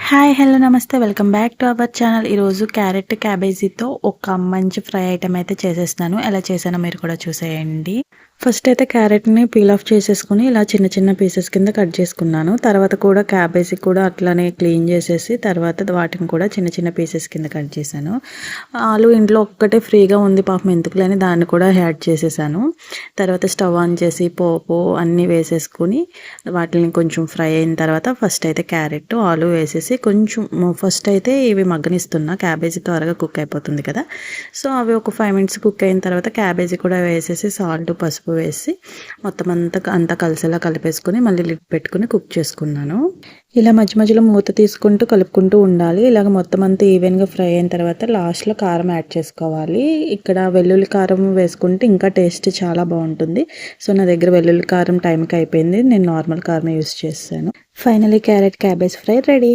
Hi hello నమస్తే welcome back to our channel. ఈరోజు carrot క్యాబేజీతో ఒక మంచి ఫ్రై ఐటెం అయితే చేసేస్తున్నాను. ఎలా చేశానో మీరు కూడా చూసేయండి. ఫస్ట్ అయితే క్యారెట్ని పీల్ ఆఫ్ చేసేసుకుని ఇలా చిన్న చిన్న పీసెస్ కింద కట్ చేసుకున్నాను. తర్వాత కూడా క్యాబేజీ కూడా అట్లానే క్లీన్ చేసేసి తర్వాత వాటిని కూడా చిన్న చిన్న పీసెస్ కింద కట్ చేశాను. ఆలు ఇంట్లో ఒక్కటే ఫ్రీగా ఉంది పాపం ఎందుకులేని దాన్ని కూడా యాడ్ చేసేసాను. తర్వాత స్టవ్ ఆన్ చేసి పోపు అన్నీ వేసేసుకుని వాటిని కొంచెం ఫ్రై అయిన తర్వాత ఫస్ట్ అయితే క్యారెట్ ఆలు వేసేసి కొంచెం ఫస్ట్ అయితే ఇవి మగ్గనిస్తున్నా. క్యాబేజీ త్వరగా కుక్ అయిపోతుంది కదా. సో అవి ఒక 5 మినిట్స్ కుక్ అయిన తర్వాత క్యాబేజీ కూడా వేసేసి సాల్ట్ పసుపు వేసి మొత్తం అంతా కలిసేలా కలిపేసుకుని మళ్ళీ లిడ్ పెట్టుకుని కుక్ చేసుకున్నాను. ఇలా మధ్య మధ్యలో మూత తీసుకుంటూ కలుపుకుంటూ ఉండాలి. ఇలాగ మొత్తం అంతా ఈవెన్గా ఫ్రై అయిన తర్వాత లాస్ట్లో కారం యాడ్ చేసుకోవాలి. ఇక్కడ వెల్లుల్లి కారం వేసుకుంటే ఇంకా టేస్ట్ చాలా బాగుంటుంది. సో నా దగ్గర వెల్లుల్లి కారం టైంకి అయిపోయింది. నేను నార్మల్ కారం యూస్ చేశాను. Finally carrot cabbage fry ready.